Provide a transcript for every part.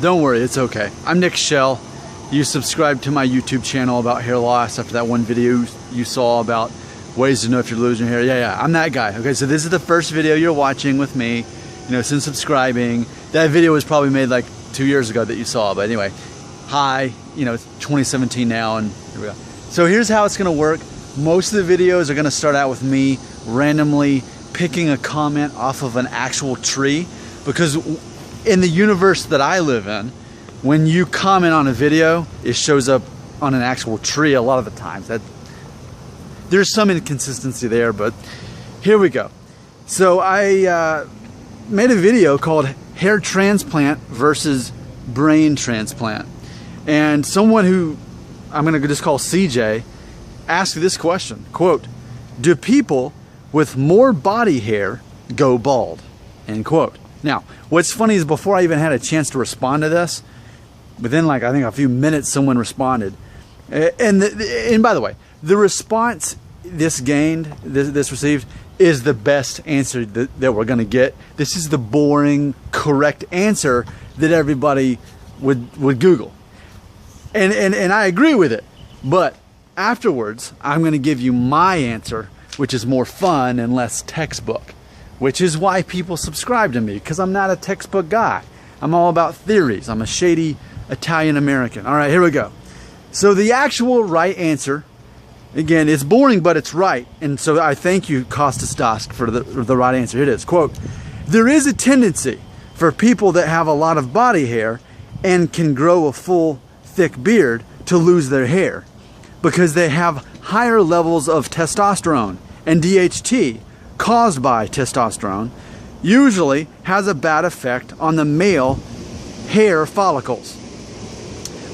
Don't worry, it's okay. I'm Nick Shell. You subscribed to my YouTube channel about hair loss after that one video you saw about ways to know if you're losing hair. Yeah, I'm that guy. Okay, so this is the first video you're watching with me, you know, since subscribing. That video was probably made like 2 years ago that you saw, but anyway, hi, you know, it's 2017 now, and here we go. So here's how it's gonna work. Most of the videos are gonna start out with me randomly picking a comment off of an actual tree, because in the universe that I live in, when you comment on a video, it shows up on an actual tree a lot of the times. There's some inconsistency there, but here we go. So I made a video called hair transplant versus brain transplant. And someone who I'm gonna just call CJ asked this question, quote, "Do people with more body hair go bald?" End quote. Now, what's funny is before I even had a chance to respond to this, within like I think a few minutes someone responded. And by the way, the response this received is the best answer that we're gonna get. This is the boring, correct answer that everybody would Google. And I agree with it, but afterwards I'm gonna give you my answer, which is more fun and less textbook, which is why people subscribe to me, because I'm not a textbook guy. I'm all about theories. I'm a shady Italian American. All right, here we go. So the actual right answer, again, it's boring, but it's right. And so I thank you, Costas Dask, for the right answer. Here it is, quote, "There is a tendency for people that have a lot of body hair and can grow a full, thick beard to lose their hair because they have higher levels of testosterone, and DHT caused by testosterone usually has a bad effect on the male hair follicles.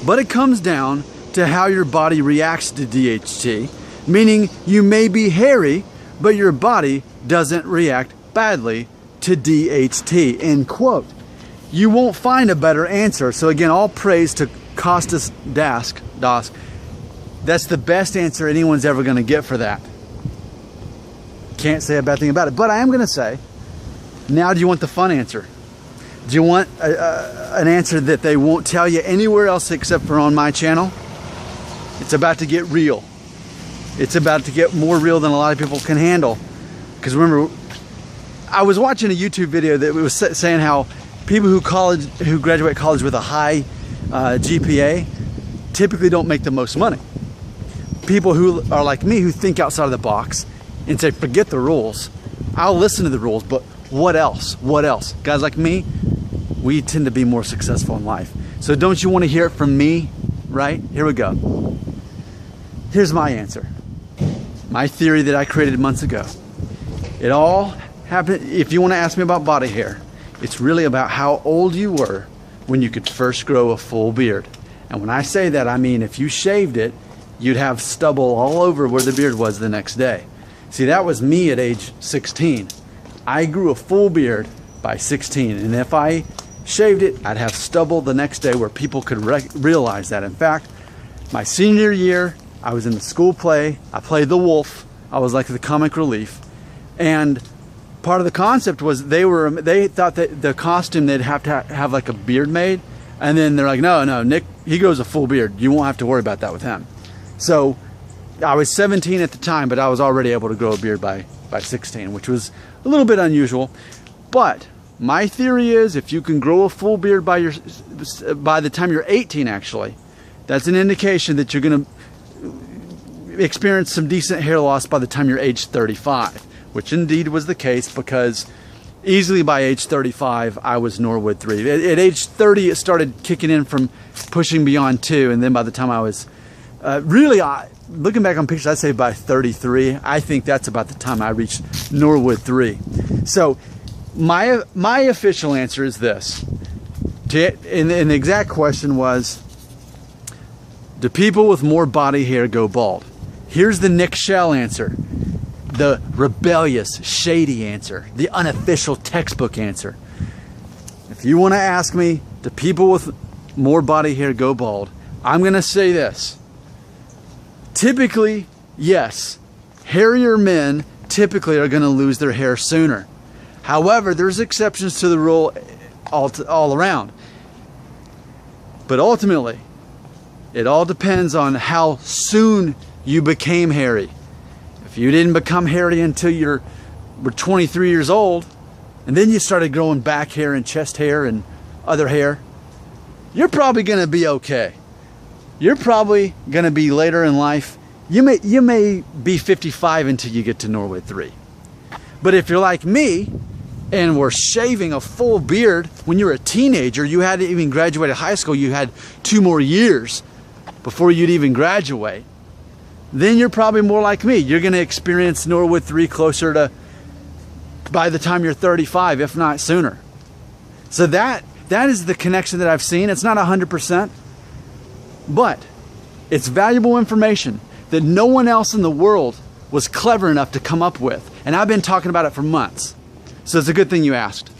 But it comes down to how your body reacts to DHT, meaning you may be hairy, but your body doesn't react badly to DHT," end quote. You won't find a better answer. So again, all praise to Costas Dask. That's the best answer anyone's ever gonna get for that. Can't say a bad thing about it, but I am gonna say, now do you want the fun answer? Do you want an answer that they won't tell you anywhere else except for on my channel? It's about to get real. It's about to get more real than a lot of people can handle. Because remember, I was watching a YouTube video that was saying how people who graduate college with a high GPA typically don't make the most money. People who are like me, who think outside of the box and say, forget the rules. I'll listen to the rules, but what else? What else? Guys like me, we tend to be more successful in life. So don't you want to hear it from me, right? Here we go. Here's my answer. My theory that I created months ago. It all happened, if you want to ask me about body hair, it's really about how old you were when you could first grow a full beard. And when I say that, I mean if you shaved it, you'd have stubble all over where the beard was the next day. See, that was me at age 16. I grew a full beard by 16, and if I shaved it, I'd have stubble the next day where people could realize that. In fact, my senior year, I was in the school play. I played the wolf. I was like the comic relief. And part of the concept was they thought that the costume, they'd have to have like a beard made. And then they're like, no, Nick, he grows a full beard. You won't have to worry about that with him. So I was 17 at the time, but I was already able to grow a beard by 16, which was a little bit unusual. But my theory is if you can grow a full beard by the time you're 18, actually, that's an indication that you're going to experience some decent hair loss by the time you're age 35, which indeed was the case, because easily by age 35, I was Norwood 3. At age 30, it started kicking in from pushing beyond 2, and then by the time I was looking back on pictures, I'd say by 33, I think that's about the time I reached Norwood 3. So my official answer is this. And the exact question was, do people with more body hair go bald? Here's the Nick Shell answer. The rebellious, shady answer. The unofficial textbook answer. If you want to ask me, do people with more body hair go bald? I'm going to say this. Typically, yes, hairier men typically are going to lose their hair sooner. However, there's exceptions to the rule all around. But ultimately, it all depends on how soon you became hairy. If you didn't become hairy until you were 23 years old, and then you started growing back hair and chest hair and other hair, you're probably going to be okay. You're probably going to be later in life. You may be 55 until you get to Norwood 3. But if you're like me and were shaving a full beard when you were a teenager, you hadn't even graduated high school, you had 2 more years before you'd even graduate, then you're probably more like me. You're going to experience Norwood 3 closer to by the time you're 35, if not sooner. So that is the connection that I've seen. It's not 100%, but it's valuable information that no one else in the world was clever enough to come up with. And I've been talking about it for months. So it's a good thing you asked.